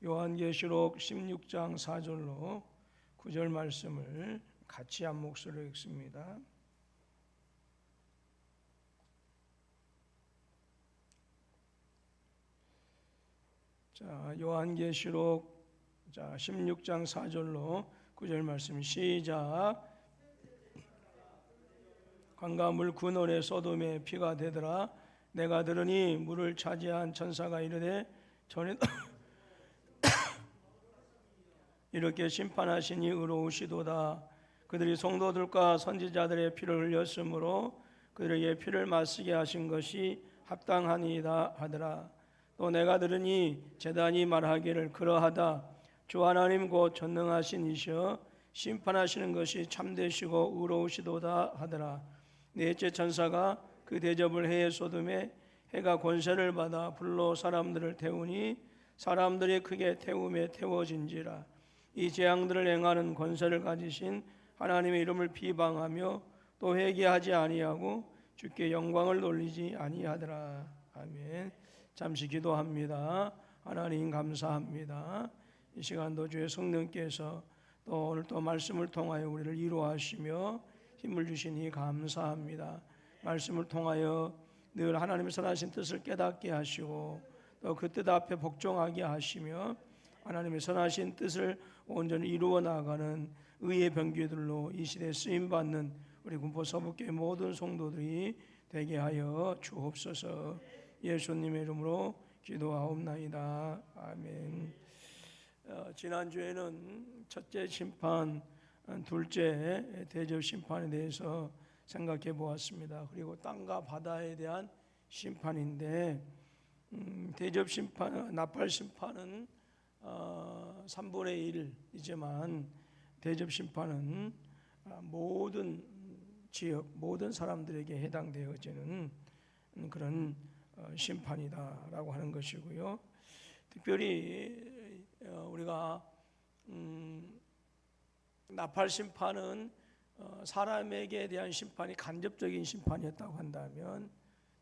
요한계시록 16장 4절로 9절 말씀을 같이 한 목소리로 읽습니다. 자, 요한계시록 16장 4절로 9절 말씀 시작. 강과 물 근원에 소돔의 피가 되더라. 내가 들으니 물을 차지한 천사가 이르되 전에 이렇게 심판하시니 의로우시도다. 그들이 성도들과 선지자들의 피를 흘렸으므로 그들에게 피를 마시게 하신 것이 합당하니이다 하더라. 또 내가 들으니 제단이 말하기를 그러하다. 주 하나님 곧 전능하신 이시여 심판하시는 것이 참되시고 의로우시도다 하더라. 넷째 천사가 그 대접을 해에 소돔에 해가 권세를 받아 불로 사람들을 태우니 사람들이 크게 태움에 태워진지라. 이 재앙들을 행하는 권세를 가지신 하나님의 이름을 비방하며 또 회개하지 아니하고 주께 영광을 돌리지 아니하더라. 아멘. 잠시 기도합니다. 하나님 감사합니다. 이 시간도 주의 성령께서 또 오늘 또 말씀을 통하여 우리를 위로하시며 힘을 주시니 감사합니다. 말씀을 통하여 늘 하나님의 선하신 뜻을 깨닫게 하시고 또 그 뜻 앞에 복종하게 하시며 하나님의 선하신 뜻을 온전히 이루어 나가는 의의 병기들로 이 시대에 쓰임받는 우리 군포 서북교회 모든 성도들이 되게 하여 주옵소서. 예수님의 이름으로 기도하옵나이다. 아멘. 지난주에는 첫째 심판, 둘째 대접 심판에 대해서 생각해 보았습니다. 그리고 땅과 바다에 대한 심판인데 대접 심판, 나팔 심판은 3분의 1이지만 대접 심판은 모든 지역, 모든 사람들에게 해당되어지는 그런 심판이다라고 하는 것이고요. 특별히 우리가 나팔 심판은 사람에게 대한 심판이 간접적인 심판이었다고 한다면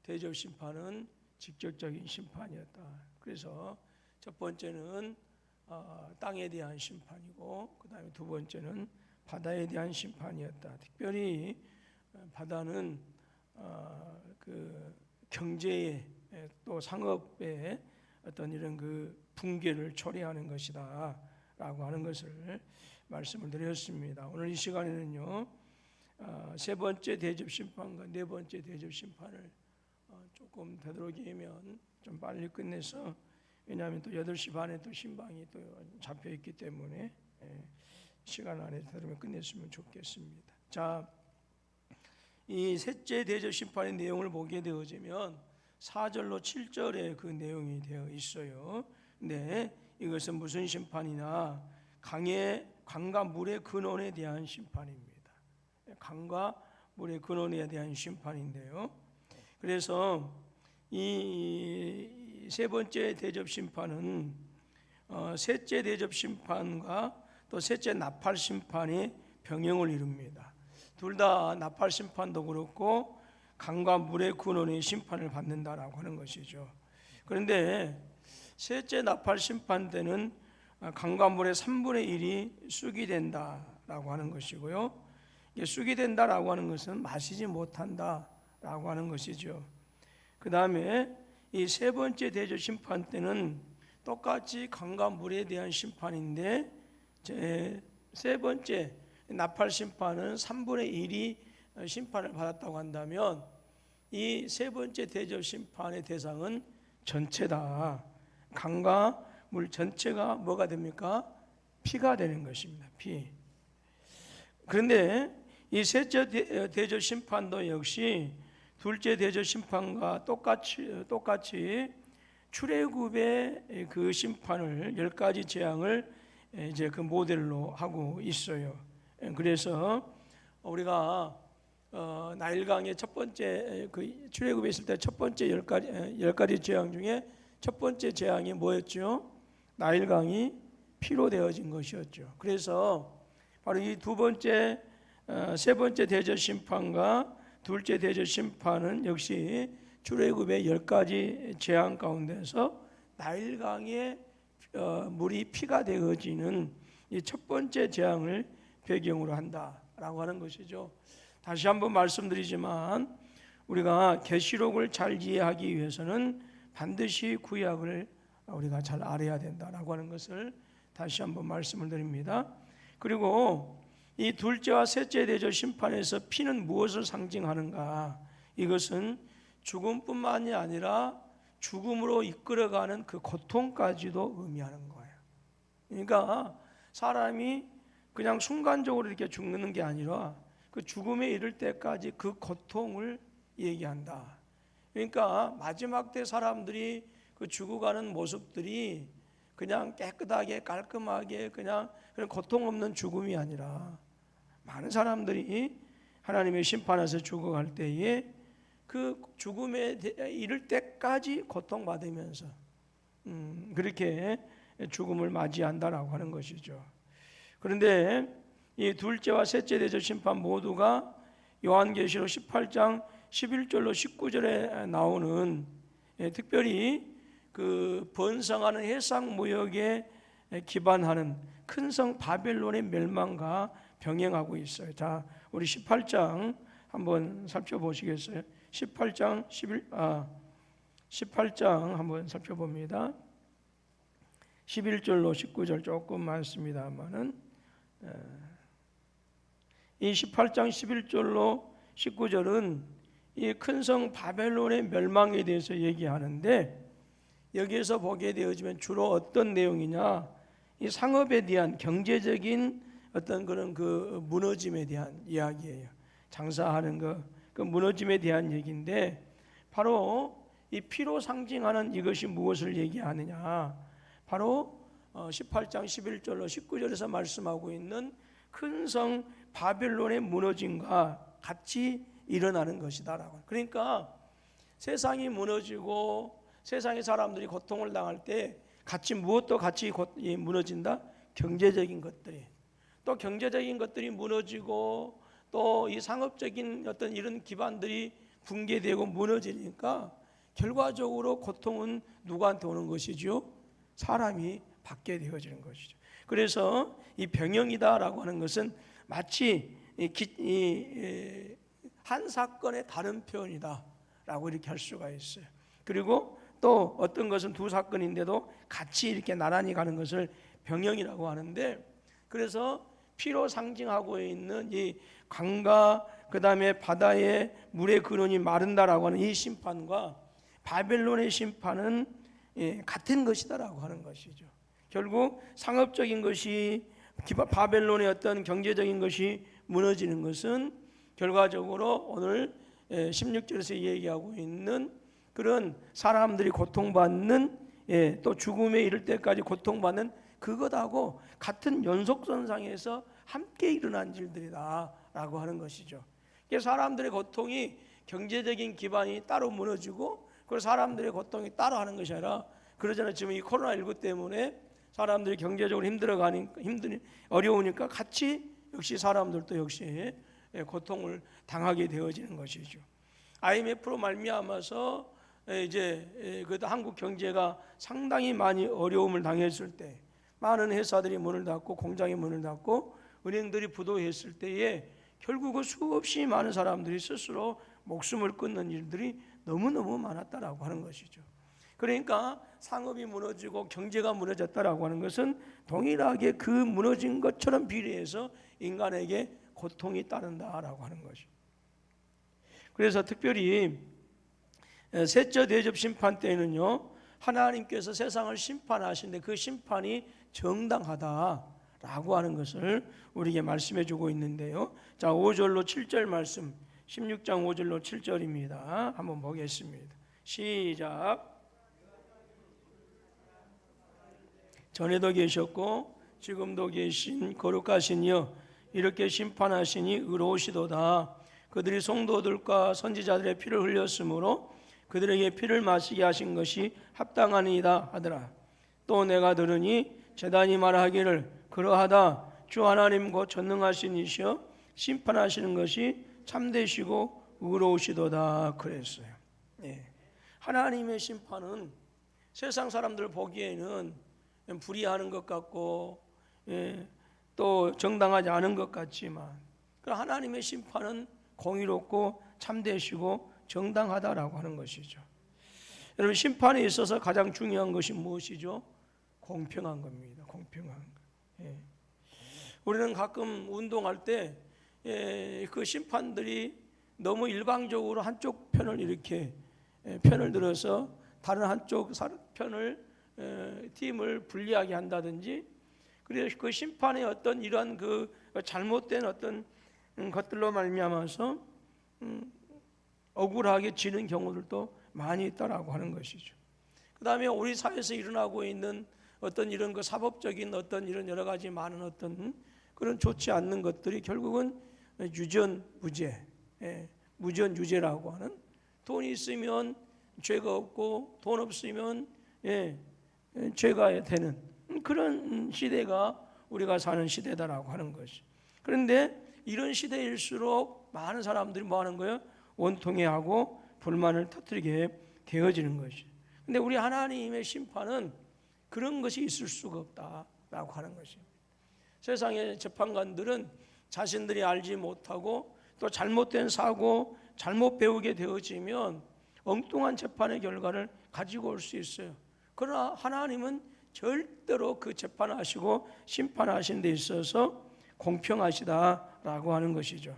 대접 심판은 직접적인 심판이었다. 그래서 첫 번째는 땅에 대한 심판이고 그 다음에 두 번째는 바다에 대한 심판이었다. 특별히 바다는 그 경제에 또 상업에 어떤 이런 그 붕괴를 초래하는 것이다 라고 하는 것을 말씀을 드렸습니다. 오늘 이 시간에는요 세 번째 대접 심판과 네 번째 대접 심판을 조금 되도록이면 좀 빨리 끝내서, 왜냐하면 또 8시 반에 또 신방이 또 잡혀 있기 때문에 시간 안에 되도록 끝냈으면 좋겠습니다. 자, 이 셋째 대접 심판의 내용을 보게 되어지면 4절로 7절에 그 내용이 되어 있어요. 근데 이것은 무슨 심판이냐? 강과 물의 근원에 대한 심판입니다. 강과 물의 근원에 대한 심판인데요. 그래서 이 세 번째 대접 심판은 셋째 대접 심판과 또 셋째 나팔 심판의 병행을 이룹니다. 둘 다 나팔 심판도 그렇고 강과 물의 근원의 심판을 받는다라고 하는 것이죠. 그런데 셋째 나팔 심판 때는 강과 물의 3분의 1이 쑥이 된다라고 하는 것이고요. 쑥이 된다라고 하는 것은 마시지 못한다라고 하는 것이죠. 그 다음에 이 세 번째 대접 심판 때는 똑같이 강과 물에 대한 심판인데 세 번째 나팔 심판은 3분의 1이 심판을 받았다고 한다면 이 세 번째 대접 심판의 대상은 전체다. 강과 물 전체가 뭐가 됩니까? 피가 되는 것입니다. 피. 그런데 이 셋째 대접 심판도 역시 둘째 대접 심판과 똑같이 출애굽의 그 심판을 10가지 재앙을 이제 그 모델로 하고 있어요. 그래서 우리가 나일강의 첫 번째 그 출애굽에 있을 때 첫 번째 10가지 재앙 중에 첫 번째 재앙이 뭐였죠? 나일강이 피로 되어진 것이었죠. 그래서 바로 이 두 번째, 세 번째 대접 심판과 둘째 대접 심판은 역시 출애굽의 10가지 재앙 가운데서 나일강의 물이 피가 되어지는 이 첫 번째 재앙을 배경으로 한다라고 하는 것이죠. 다시 한번 말씀드리지만 우리가 계시록을 잘 이해하기 위해서는 반드시 구약을 우리가 잘 알아야 된다라고 하는 것을 다시 한번 말씀을 드립니다. 그리고 이 둘째와 셋째 대접 심판에서 피는 무엇을 상징하는가? 이것은 죽음뿐만이 아니라 죽음으로 이끌어가는 그 고통까지도 의미하는 거예요. 그러니까 사람이 그냥 순간적으로 이렇게 죽는 게 아니라 그 죽음에 이를 때까지 그 고통을 얘기한다. 그러니까 마지막 때 사람들이 그 죽어가는 모습들이 그냥 깨끗하게 깔끔하게 그냥 그런 고통 없는 죽음이 아니라 많은 사람들이 하나님의 심판에서 죽어갈 때에 그 죽음에 이를 때까지 고통받으면서 그렇게 죽음을 맞이한다라고 하는 것이죠. 그런데 이 둘째와 셋째 대접 심판 모두가 요한계시록 18장 11절로 19절에 나오는 특별히 그 번성하는 해상 무역에 기반하는 큰 성 바벨론의 멸망과 병행하고 있어요. 자, 우리 18장 한번 살펴보시겠어요? 18장 18장 한번 살펴봅니다. 11절로 19절 조금 많습니다만은 이 18장 11절로 19절은 이 큰 성 바벨론의 멸망에 대해서 얘기하는데 여기에서 보게 되어지면 주로 어떤 내용이냐? 이 상업에 대한 경제적인 어떤 그런 그 무너짐에 대한 이야기예요. 장사하는 그 무너짐에 대한 얘기인데 바로 이 피로 상징하는 이것이 무엇을 얘기하느냐? 바로 18장 11절로 19절에서 말씀하고 있는 큰 성 바벨론의 무너짐과 같이 일어나는 것이다라고. 그러니까 세상이 무너지고 세상의 사람들이 고통을 당할 때 같이 무엇도 같이 무너진다? 경제적인 것들이. 또 경제적인 것들이 무너지고 또 이 상업적인 어떤 이런 기반들이 붕괴되고 무너지니까 결과적으로 고통은 누구한테 오는 것이죠? 사람이 받게 되어지는 것이죠. 그래서 이 병영이다라고 하는 것은 마치 한 사건의 다른 표현이다라고 이렇게 할 수가 있어요. 그리고 또 어떤 것은 두 사건인데도 같이 이렇게 나란히 가는 것을 병영이라고 하는데, 그래서 피로 상징하고 있는 이 강과 그 다음에 바다의 물의 근원이 마른다라고 하는 이 심판과 바벨론의 심판은 같은 것이다라고 하는 것이죠. 결국 상업적인 것이 바벨론의 어떤 경제적인 것이 무너지는 것은 결과적으로 오늘 16절에서 얘기하고 있는 그런 사람들이 고통받는 또 죽음에 이를 때까지 고통받는 그것하고 같은 연속선상에서 함께 일어난 일들이다라고 하는 것이죠. 사람들의 고통이 경제적인 기반이 따로 무너지고 그 사람들의 고통이 따로 하는 것이 아니라, 그러잖아요. 지금 이 코로나19 때문에 사람들이 경제적으로 어려우니까 같이 역시 사람들도 역시 고통을 당하게 되어지는 것이죠. IMF로 말미암아서 이제 그것도 한국 경제가 상당히 많이 어려움을 당했을 때, 많은 회사들이 문을 닫고 공장이 문을 닫고 은행들이 부도했을 때에 결국은 수없이 많은 사람들이 스스로 목숨을 끊는 일들이 너무너무 많았다라고 하는 것이죠. 그러니까 상업이 무너지고 경제가 무너졌다라고 하는 것은 동일하게 그 무너진 것처럼 비례해서 인간에게 고통이 따른다라고 하는 것이죠. 그래서 특별히 셋째 대접 심판 때는요, 하나님께서 세상을 심판하시는데 그 심판이 정당하다라고 하는 것을 우리에게 말씀해 주고 있는데요. 자, 5절로 7절 말씀, 16장 5절로 7절입니다. 한번 보겠습니다. 시작. 전에도 계셨고 지금도 계신 거룩하신 이여, 이렇게 심판하시니 의로우시도다. 그들이 성도들과 선지자들의 피를 흘렸으므로 그들에게 피를 마시게 하신 것이 합당하니이다 하더라. 또 내가 들으니 제단이 말하기를 그러하다. 주 하나님 곧 전능하신 이시여 심판하시는 것이 참되시고 의로우시도다 그랬어요. 하나님의 심판은 세상 사람들 보기에는 불의하는 것 같고 또 정당하지 않은 것 같지만 하나님의 심판은 공의롭고 참되시고 정당하다라고 하는 것이죠. 여러분, 심판에 있어서 가장 중요한 것이 무엇이죠? 공평한 겁니다. 공평한 것. 우리는 가끔 운동할 때 그 심판들이 너무 일방적으로 한쪽 편을 이렇게 편을 들어서 다른 한쪽 편을 팀을 불리하게 한다든지, 그래서 그 심판의 어떤 이러한 그 잘못된 어떤 것들로 말미암아서 억울하게 지는 경우들도 많이 있다라고 하는 것이죠. 그 다음에 우리 사회에서 일어나고 있는 어떤 이런 그 사법적인 어떤 이런 여러 가지 많은 어떤 그런 좋지 않는 것들이 결국은 유전무죄, 무전유죄라고 하는, 돈이 있으면 죄가 없고 돈 없으면 죄가 되는 그런 시대가 우리가 사는 시대다라고 하는 것이. 그런데 이런 시대일수록 많은 사람들이 뭐 하는 거예요? 원통해하고 불만을 터뜨리게 되어지는 것이. 근데 우리 하나님의 심판은 그런 것이 있을 수가 없다라고 하는 것입니다. 세상의 재판관들은 자신들이 알지 못하고 또 잘못된 사고, 잘못 배우게 되어지면 엉뚱한 재판의 결과를 가지고 올 수 있어요. 그러나 하나님은 절대로 그 재판하시고 심판하신 데 있어서 공평하시다라고 하는 것이죠.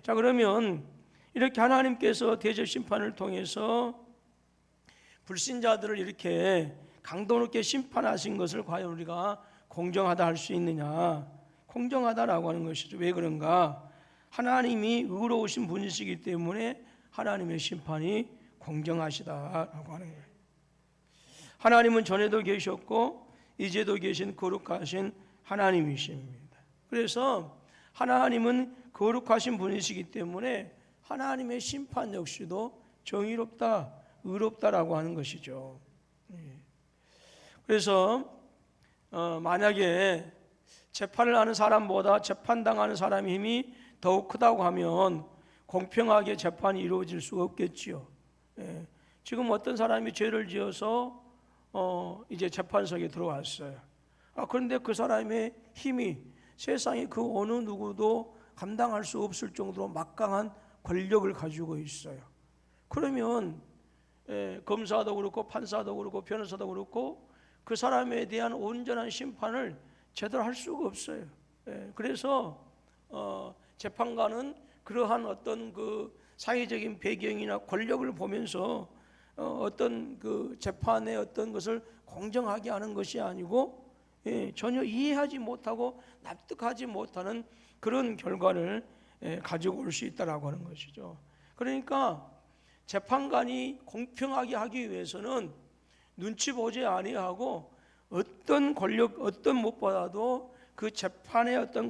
자, 그러면 이렇게 하나님께서 대접 심판을 통해서 불신자들을 이렇게 강도 높게 심판하신 것을 과연 우리가 공정하다 할 수 있느냐? 공정하다라고 하는 것이죠. 왜 그런가? 하나님이 의로우신 분이시기 때문에 하나님의 심판이 공정하시다라고 하는 거예요. 하나님은 전에도 계셨고 이제도 계신 거룩하신 하나님이십니다. 그래서 하나님은 거룩하신 분이시기 때문에 하나님의 심판 역시도 정의롭다, 의롭다라고 하는 것이죠. 그래서 만약에 재판을 하는 사람보다 재판당하는 사람의 힘이 더욱 크다고 하면 공평하게 재판이 이루어질 수가 없겠지요. 지금 어떤 사람이 죄를 지어서 이제 재판석에 들어왔어요. 그런데 그 사람의 힘이 세상에 그 어느 누구도 감당할 수 없을 정도로 막강한 권력을 가지고 있어요. 그러면 검사도 그렇고 판사도 그렇고 변호사도 그렇고 그 사람에 대한 온전한 심판을 제대로 할 수가 없어요. 그래서 재판관은 그러한 어떤 그 사회적인 배경이나 권력을 보면서 어떤 그 재판의 어떤 것을 공정하게 하는 것이 아니고 전혀 이해하지 못하고 납득하지 못하는 그런 결과를 가지고 올 수 있다라고 하는 것이죠. 그러니까 재판관이 공평하게 하기 위해서는 눈치 보지 아니하고 어떤 권력, 어떤 무엇보다도 그 재판에 어떤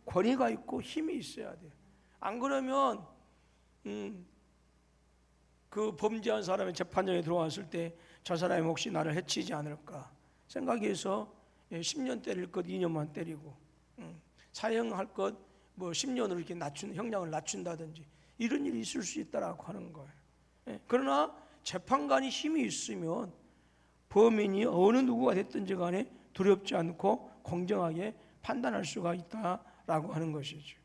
권위가 있고 힘이 있어야 돼요. 안 그러면 그 범죄한 사람이 재판장에 들어왔을 때 저 사람이 혹시 나를 해치지 않을까 생각해서 10년 때릴 것 2년만 때리고 사형할 것 뭐 10년으로 이렇게 형량을 낮춘다든지 이런 일이 있을 수 있다라고 하는 거예요. 그러나 재판관이 힘이 있으면 범인이 어느 누구가 됐든지 간에 두렵지 않고 공정하게 판단할 수가 있다라고 하는 것이죠.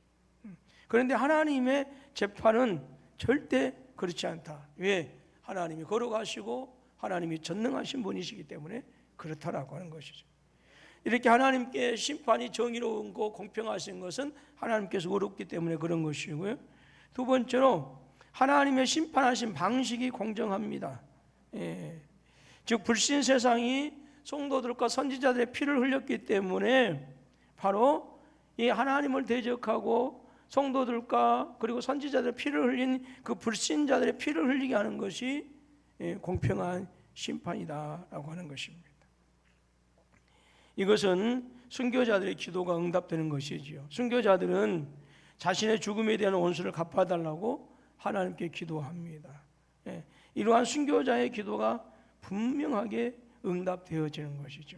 그런데 하나님의 재판은 절대 그렇지 않다. 왜? 하나님이 거룩하시고 하나님이 전능하신 분이시기 때문에 그렇다라고 하는 것이죠. 이렇게 하나님께 심판이 정의로운 거 공평하신 것은 하나님께서 어렵기 때문에 그런 것이고요. 두 번째로 하나님의 심판하신 방식이 공정합니다. 즉 불신 세상이 성도들과 선지자들의 피를 흘렸기 때문에 바로 이 하나님을 대적하고 성도들과 그리고 선지자들의 피를 흘린 그 불신자들의 피를 흘리게 하는 것이 공평한 심판이다라고 하는 것입니다. 이것은 순교자들의 기도가 응답되는 것이지요. 순교자들은 자신의 죽음에 대한 원수를 갚아달라고 하나님께 기도합니다. 이러한 순교자의 기도가 분명하게 응답되어지는 것이죠.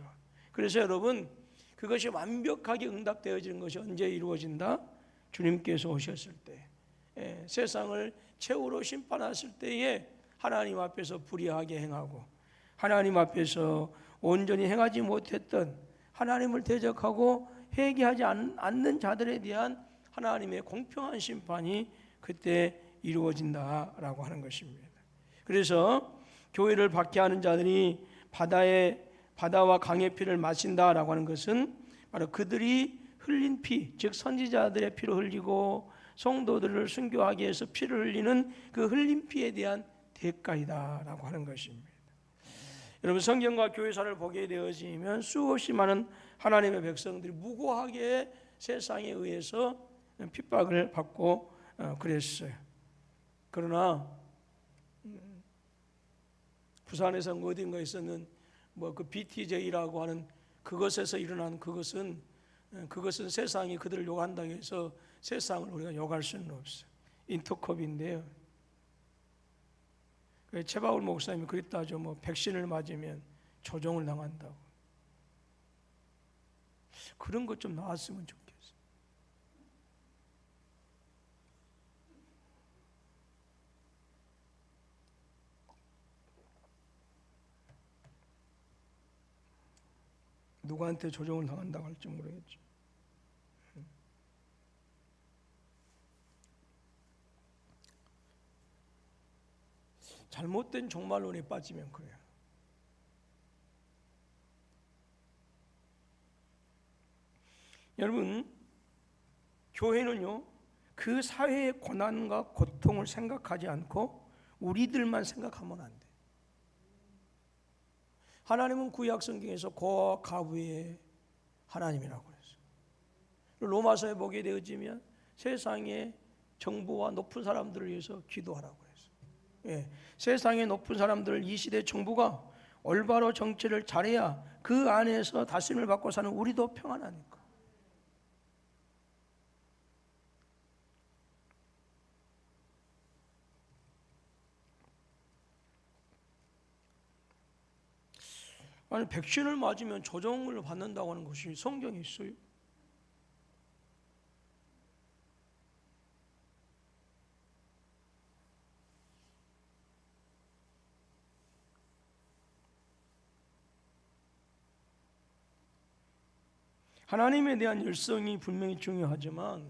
그래서 여러분, 그것이 완벽하게 응답되어지는 것이 언제 이루어진다? 주님께서 오셨을 때, 세상을 최후로 심판하실 때에 하나님 앞에서 불의하게 행하고 하나님 앞에서 온전히 행하지 못했던 하나님을 대적하고 회개하지 않는 자들에 대한 하나님의 공평한 심판이 그때 이루어진다라고 하는 것입니다. 그래서 교회를 박해하는 자들이 바다와 강의 피를 마신다라고 하는 것은 바로 그들이 흘린 피, 즉 선지자들의 피를 흘리고 성도들을 순교하기 위해서 피를 흘리는 그 흘린 피에 대한 대가이다라고 하는 것입니다. 여러분, 성경과 교회사를 보게 되어지면 수없이 많은 하나님의 백성들이 무고하게 세상에 의해서 핍박을 받고 그랬어요. 그러나 부산에서 어딘가 있었는 그 BTJ라고 하는 그것에서 일어난 그것은 세상이 그들을 욕한다고 해서 세상을 우리가 욕할 수는 없어요. 인터컵인데요. 최바울 목사님이 그랬다 하죠. 백신을 맞으면 조종을 당한다고. 그런 것 좀 나왔으면 좋겠어요. 누구한테 조종을 당한다고 할지 모르겠죠. 잘못된 종말론에 빠지면 그래요. 여러분, 교회는요, 그 사회의 고난과 고통을 생각하지 않고 우리들만 생각하면 안 돼. 하나님은 구약 성경에서 고아와 가부의 하나님이라고 그랬어요. 로마서에 보게 되어지면 세상의 정부와 높은 사람들을 위해서 기도하라고 그랬어요. 세상의 높은 사람들, 이 시대 정부가 올바로 정치를 잘해야 그 안에서 다스림을 받고 사는 우리도 평안하니까. 아니, 백신을 맞으면 조종을 받는다고 하는 것이 성경에 있어요? 하나님에 대한 열성이 분명히 중요하지만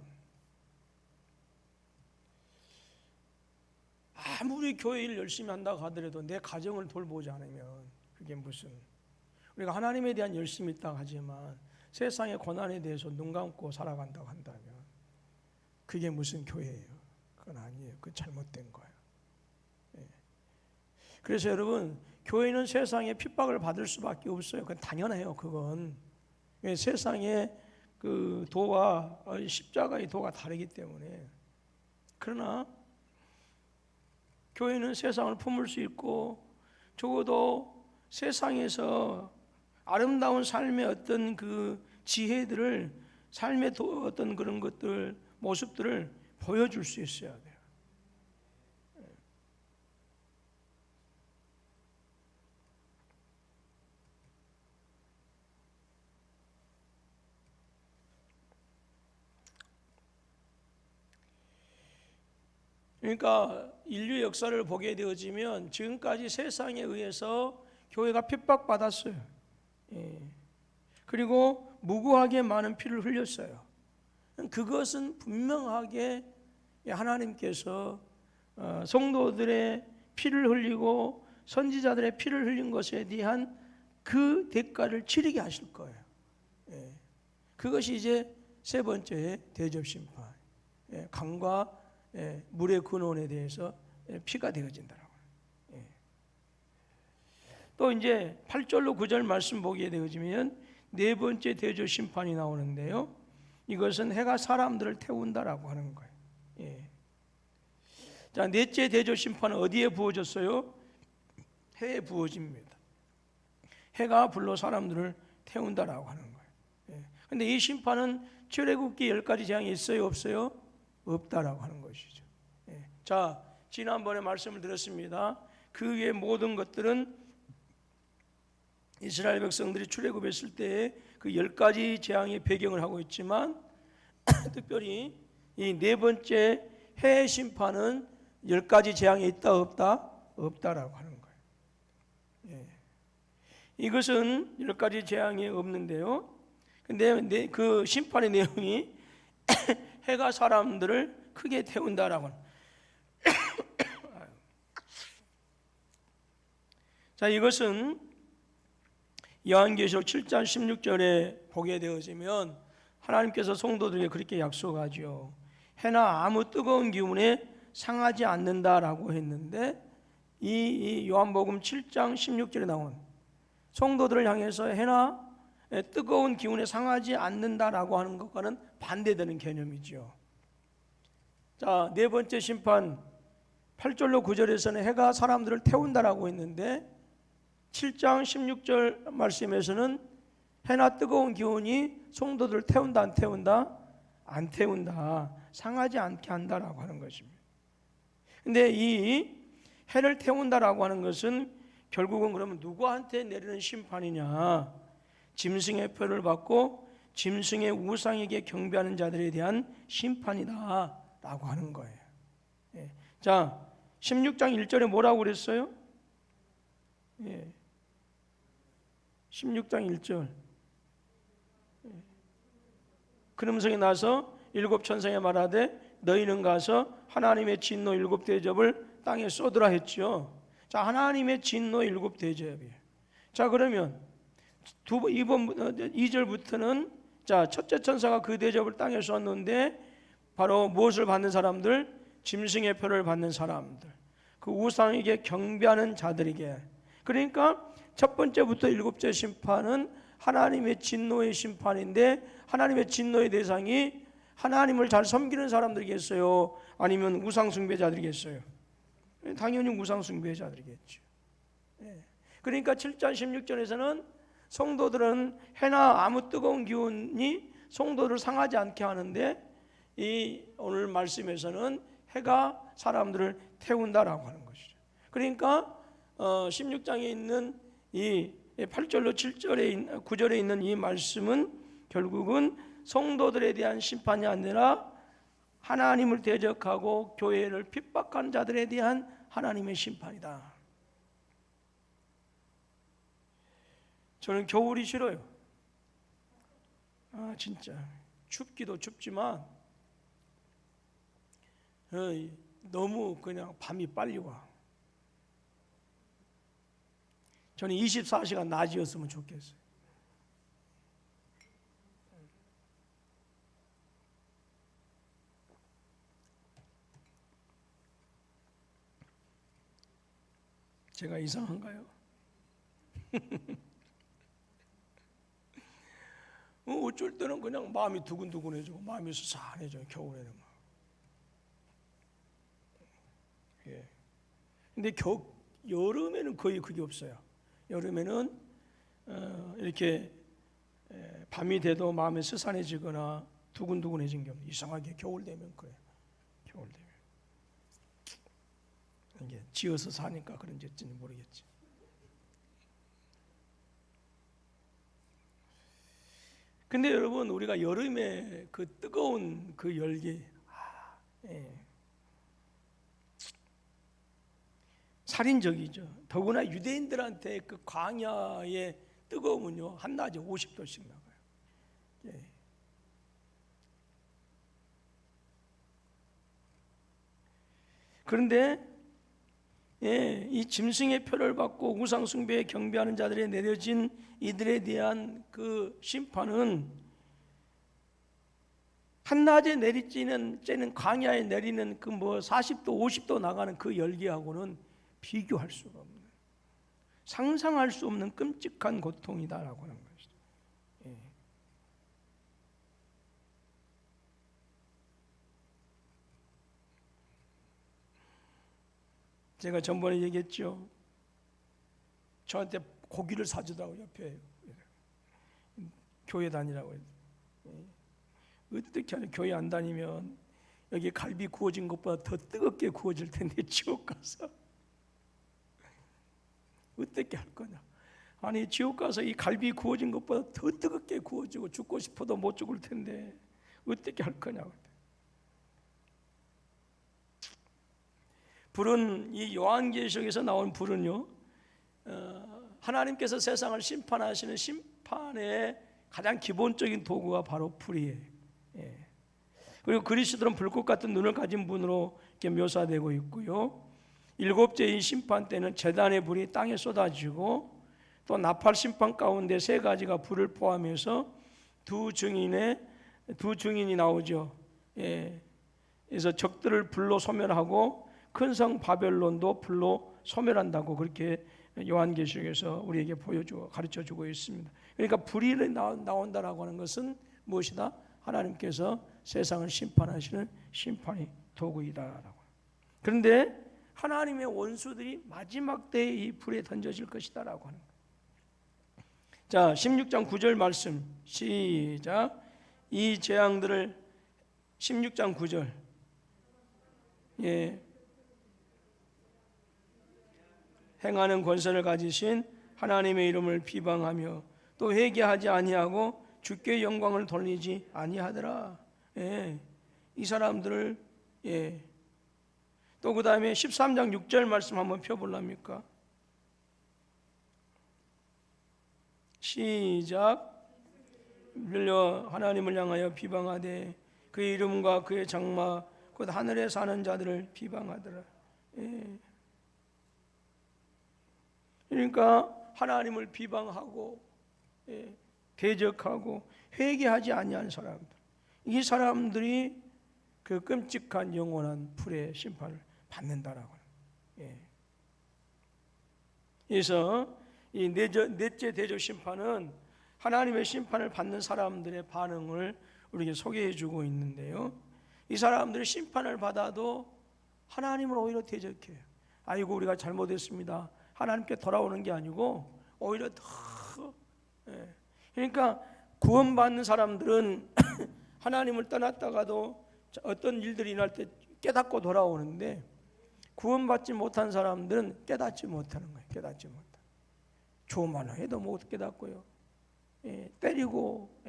아무리 교회 일 열심히 한다고 하더라도 내 가정을 돌보지 않으면 그게 무슨, 우리가 하나님에 대한 열심이 있다고 하지만 세상의 고난에 대해서 눈 감고 살아간다고 한다면 그게 무슨 교회예요? 그건 아니에요. 그건 잘못된 거예요. 그래서 여러분, 교회는 세상에 핍박을 받을 수밖에 없어요. 그건 당연해요. 그건 세상의 그 도와 십자가의 도가 다르기 때문에. 그러나 교회는 세상을 품을 수 있고 적어도 세상에서 아름다운 삶의 어떤 그 지혜들을, 삶의 어떤 그런 것들, 모습들을 보여줄 수 있어야 돼요. 그러니까 인류 역사를 보게 되어지면 지금까지 세상에 의해서 교회가 핍박받았어요. 그리고 무고하게 많은 피를 흘렸어요. 그것은 분명하게 하나님께서 성도들의 피를 흘리고 선지자들의 피를 흘린 것에 대한 그 대가를 치르게 하실 거예요. 그것이 이제 세 번째 대접심판, 강과 물의 근원에 대해서 피가 되어진다라고. 또 이제 8절로 9절 말씀 보게 되어지면 네 번째 대접 심판이 나오는데요, 이것은 해가 사람들을 태운다라고 하는 거예요. 자, 넷째 대접 심판은 어디에 부어졌어요? 해에 부어집니다. 해가 불로 사람들을 태운다라고 하는 거예요. 그런데 이 심판은 출애굽기 10가지 재앙이 있어요, 없어요? 없다라고 하는 것이죠. 자, 지난번에 말씀을 드렸습니다. 그 위에 모든 것들은 이스라엘 백성들이 출애굽했을 때에 그 10가지 재앙의 배경을 하고 있지만 특별히 이 네 번째 해 심판은 10가지 재앙이 있다 없다? 없다라고 하는 거예요. 이것은 10가지 재앙이 없는데요. 근데 그 심판의 내용이 해가 사람들을 크게 태운다라고. 자, 이것은 요한계시록 7장 16절에 보게 되어지면 하나님께서 성도들에게 그렇게 약속하죠. 해나 아무 뜨거운 기운에 상하지 않는다라고 했는데, 이 요한복음 7장 16절에 나온 성도들을 향해서 해나 뜨거운 기운에 상하지 않는다라고 하는 것과는 반대되는 개념이죠. 자, 네 번째 심판 8절로 9절에서는 해가 사람들을 태운다라고 했는데, 7장 16절 말씀에서는 해나 뜨거운 기운이 성도들을 태운다 안 태운다? 안 태운다. 상하지 않게 한다라고 하는 것입니다. 근데 이 해를 태운다라고 하는 것은 결국은 그러면 누구한테 내리는 심판이냐? 짐승의 표를 받고 짐승의 우상에게 경배하는 자들에 대한 심판이다라고 하는 거예요. 자, 16장 1절에 뭐라고 그랬어요? 16장 1절. 큰 음성이 나서 일곱 천사에 말하되 너희는 가서 하나님의 진노 일곱 대접을 땅에 쏟으라 했죠. 자, 하나님의 진노 일곱 대접이에요. 자, 그러면 2절부터는 자, 첫째 천사가 그 대접을 땅에 쏟는데 바로 무엇을 받는 사람들? 짐승의 표를 받는 사람들, 그 우상에게 경배하는 자들에게. 그러니까 첫 번째부터 일곱째 심판은 하나님의 진노의 심판인데, 하나님의 진노의 대상이 하나님을 잘 섬기는 사람들이겠어요? 아니면 우상 숭배자들이겠어요? 당연히 우상 숭배자들이겠죠. 그러니까 7장 16절에서는 성도들은 해나 아무 뜨거운 기운이 성도를 상하지 않게 하는데, 이 오늘 말씀에서는 해가 사람들을 태운다라고 하는 것이죠. 그러니까 16장에 있는 이 8절로 7절에 9절에 있는 이 말씀은 결국은 성도들에 대한 심판이 아니라 하나님을 대적하고 교회를 핍박하는 자들에 대한 하나님의 심판이다. 저는 겨울이 싫어요. 진짜 춥기도 춥지만 너무 그냥 밤이 빨리 와. 저는 24시간 낮이었으면 좋겠어요. 제가 이상한가요? 어쩔 때는 그냥 마음이 두근두근해지고 마음이 수산해져요. 겨울에는. 근데 여름에는 거의 그게 없어요. 여름에는 이렇게 밤이 돼도 마음이 스산해지거나 두근두근해진 게 없어요. 이상하게 겨울 되면 그래요. 겨울 되면 이게 지어서 사니까 그런지는 모르겠지. 근데 여러분, 우리가 여름에 그 뜨거운 그 열기, 살인적이죠. 더구나 유대인들한테 그 광야의 뜨거움은요, 한낮에 50도씩 나가요. 그런데 이 짐승의 표를 받고 우상 숭배에 경배하는 자들에 내려진 이들에 대한 그 심판은 한낮에 째는 광야에 내리는 그 40도 50도 나가는 그 열기하고는 비교할 수가 없는, 상상할 수 없는 끔찍한 고통이다라고 하는 것이죠. 제가 전번에 얘기했죠. 저한테 고기를 사주더라고, 옆에 교회 다니라고 해서. 어떻게 하냐, 교회 안 다니면 여기 갈비 구워진 것보다 더 뜨겁게 구워질 텐데 지옥 가서 어떻게 할 거냐. 아니, 지옥 가서 이 갈비 구워진 것보다 더 뜨겁게 구워지고 죽고 싶어도 못 죽을 텐데 어떻게 할 거냐고. 불은, 이 요한계시록에서 나온 불은요, 하나님께서 세상을 심판하시는 심판의 가장 기본적인 도구가 바로 불이에요. 그리고 그리스도는 불꽃 같은 눈을 가진 분으로 이렇게 묘사되고 있고요. 일곱째인 심판 때는 제단의 불이 땅에 쏟아지고 또 나팔 심판 가운데 세 가지가 불을 포함해서 두 증인이 나오죠. 그래서 적들을 불로 소멸하고 큰 성 바벨론도 불로 소멸한다고 그렇게 요한계시록에서 우리에게 가르쳐주고 있습니다. 그러니까 불이 나온다라고 하는 것은 무엇이다? 하나님께서 세상을 심판하시는 심판의 도구이다라고. 그런데 하나님의 원수들이 마지막 때에 이 불에 던져질 것이다라고 하는 거예요. 자, 16장 9절 말씀 시작. 이 재앙들을 16장 9절 행하는 권세를 가지신 하나님의 이름을 비방하며 또 회개하지 아니하고 주께 영광을 돌리지 아니하더라. 이 사람들을 또 그 다음에 13장 6절 말씀 한번 펴볼랍니까? 시작. 밀려 하나님을 향하여 비방하되 그의 이름과 그의 장막 곧 하늘에 사는 자들을 비방하더라. 그러니까 하나님을 비방하고 대적하고 회개하지 아니한 사람들, 이 사람들이 그 끔찍한 영원한 불의 심판을 받는다라고. 그래서 이 넷째 대접 심판은 하나님의 심판을 받는 사람들의 반응을 우리에게 소개해주고 있는데요. 이 사람들이 심판을 받아도 하나님을 오히려 대적해요. 아이고 우리가 잘못했습니다. 하나님께 돌아오는 게 아니고 오히려 더 그러니까 구원받는 사람들은 하나님을 떠났다가도 어떤 일들이 일어날 때 깨닫고 돌아오는데 구원받지 못한 사람들은 깨닫지 못하는 거예요. 깨닫지 못하. 조만 해도 못 깨닫고요. 때리고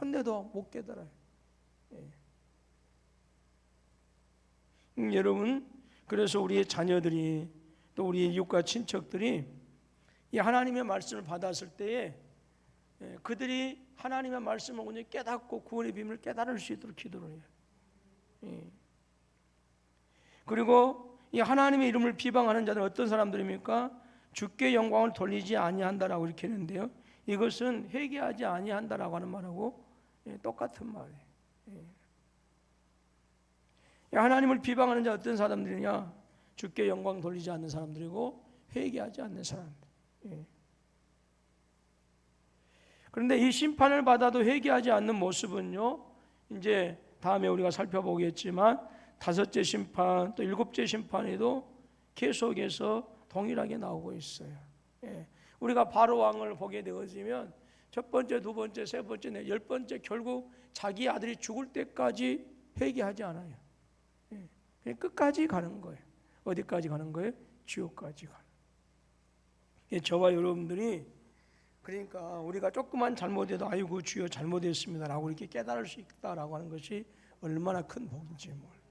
혼내도 못 깨달아요. 여러분, 그래서 우리의 자녀들이 또 우리 이웃과 친척들이 이 하나님의 말씀을 받았을 때에 그들이 하나님의 말씀을 온전히 깨닫고 구원의 비밀을 깨달을 수 있도록 기도를 해요. 그리고 이 하나님의 이름을 비방하는 자들은 어떤 사람들입니까? 주께 영광을 돌리지 아니한다라고 이렇게 했는데요. 이것은 회개하지 아니한다라고 하는 말하고 똑같은 말이에요. 하나님을 비방하는 자 어떤 사람들이냐? 주께 영광 돌리지 않는 사람들이고 회개하지 않는 사람들. 그런데 이 심판을 받아도 회개하지 않는 모습은요, 이제 다음에 우리가 살펴보겠지만 다섯째 심판 또 일곱째 심판에도 계속해서 동일하게 나오고 있어요. 우리가 바로 왕을 보게 되어지면 첫 번째, 두 번째, 세 번째, 열 번째 결국 자기 아들이 죽을 때까지 회개하지 않아요. 그냥 끝까지 가는 거예요. 어디까지 가는 거예요? 지옥까지 가는 거예요. 저와 여러분들이 그러니까 우리가 조금만 잘못해도 아이고 주여 잘못했습니다라고 이렇게 깨달을 수 있다라고 하는 것이 얼마나 큰 복인지 몰라요.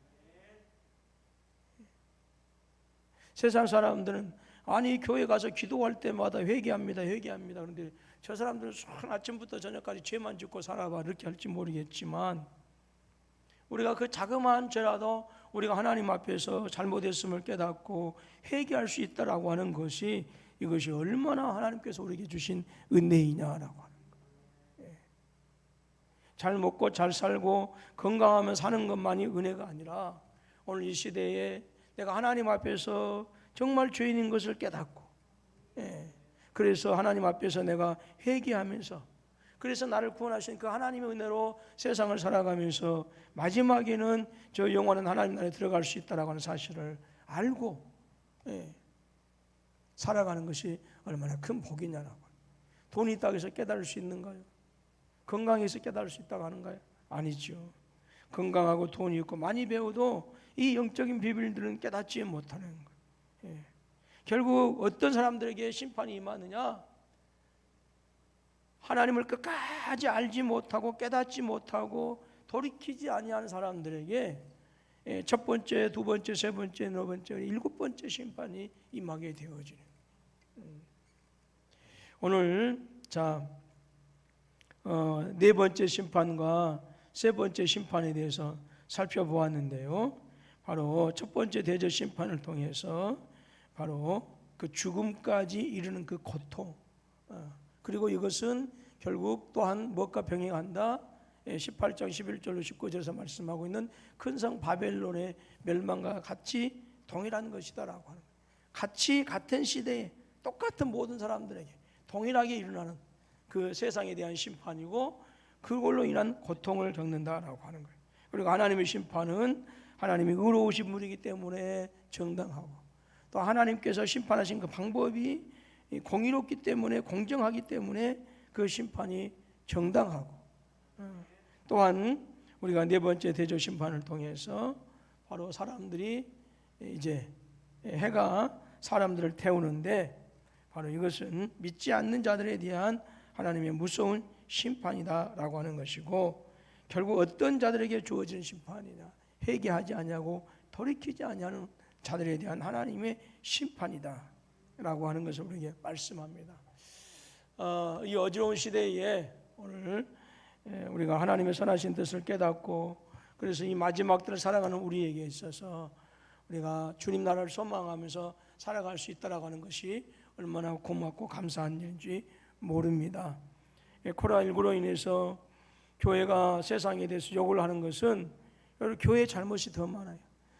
세상 사람들은 아니 교회 가서 기도할 때마다 회개합니다. 그런데 저 사람들은 아침부터 저녁까지 죄만 짓고 살아봐 이렇게 할지 모르겠지만 우리가 그 자그마한 죄라도 우리가 하나님 앞에서 잘못했음을 깨닫고 회개할 수 있다라고 하는 것이 이것이 얼마나 하나님께서 우리에게 주신 은혜이냐라고 하는 거예요. 잘 먹고 잘 살고 건강하면 사는 것만이 은혜가 아니라 오늘 이 시대에 내가 하나님 앞에서 정말 죄인인 것을 깨닫고 그래서 하나님 앞에서 내가 회개하면서 그래서 나를 구원하신 그 하나님의 은혜로 세상을 살아가면서 마지막에는 저 영원한 하나님 나라에 들어갈 수 있다라고 하는 사실을 알고 살아가는 것이 얼마나 큰 복이냐라고. 돈이 있다고 해서 깨달을 수 있는가요? 건강해서 깨달을 수 있다고 하는가요? 아니죠. 건강하고 돈이 있고 많이 배워도 이 영적인 비밀들은 깨닫지 못하는 거예요. 결국 어떤 사람들에게 심판이 임하느냐? 하나님을 끝까지 알지 못하고 깨닫지 못하고 돌이키지 아니하는 사람들에게 첫 번째, 두 번째, 세 번째, 네 번째, 일곱 번째 심판이 임하게 되어지는. 오늘 네 번째 심판과 세 번째 심판에 대해서 살펴보았는데요. 바로 첫 번째 대접 심판을 통해서 바로 그 죽음까지 이르는 그 고통, 그리고 이것은 결국 또한 무엇과 병행한다? 18장 11절로 19절에서 말씀하고 있는 큰 성 바벨론의 멸망과 같이 동일한 것이다라고 하는 거예요. 같이 같은 시대에 똑같은 모든 사람들에게 동일하게 일어나는 그 세상에 대한 심판이고, 그걸로 인한 고통을 겪는다라고 하는 거예요. 그리고 하나님의 심판은 하나님이 의로우신 분이기 때문에 정당하고, 또 하나님께서 심판하신 그 방법이 공의롭기 때문에, 공정하기 때문에 그 심판이 정당하고, 또한 우리가 네 번째 대접 심판을 통해서 바로 사람들이 이제 해가 사람들을 태우는데, 바로 이것은 믿지 않는 자들에 대한 하나님의 무서운 심판이다라고 하는 것이고, 결국 어떤 자들에게 주어지는 심판이냐? 회개하지 아니하고 돌이키지 아니하는 자들에 대한 하나님의 심판이다라고 하는 것을 우리에게 말씀합니다. 이 어지러운 시대에 오늘 우리가 하나님의 선하신 뜻을 깨닫고, 그래서 이 마지막 때를 살아가는 우리에게 있어서 우리가 주님 나라를 소망하면서 살아갈 수 있다라고 하는 것이 얼마나 고맙고 감사한 일인지 모릅니다. 코로나19로 인해서 교회가 세상에 대해서 욕을 하는 것은 교회의 잘못이 더 많아요.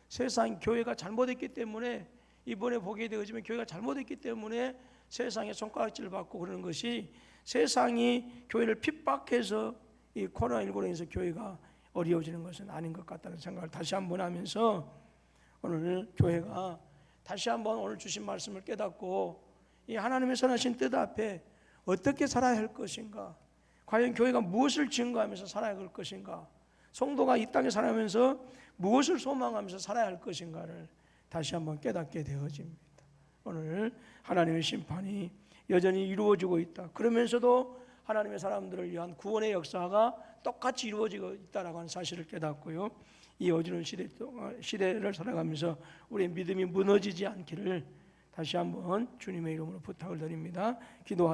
세상 교회가 잘못했기 때문에, 이번에 보게 되어지면 교회가 잘못했기 때문에 세상에 손가락질을 받고 그러는 것이, 세상이 교회를 핍박해서 이 코로나19로 인해서 교회가 어려워지는 것은 아닌 것 같다는 생각을 다시 한번 하면서, 오늘 교회가 다시 한번 오늘 주신 말씀을 깨닫고 이 하나님의 선하신 뜻 앞에 어떻게 살아야 할 것인가, 과연 교회가 무엇을 증거하면서 살아야 할 것인가, 성도가 이 땅에 살아가면서 무엇을 소망하면서 살아야 할 것인가를 다시 한번 깨닫게 되어집니다. 오늘 하나님의 심판이 여전히 이루어지고 있다. 그러면서도 하나님의 사람들을 위한 구원의 역사가 똑같이 이루어지고 있다라고 하는 사실을 깨닫고요. 이 어지러운 시대를 살아가면서 우리의 믿음이 무너지지 않기를 다시 한번 주님의 이름으로 부탁을 드립니다. 기도하겠습니다.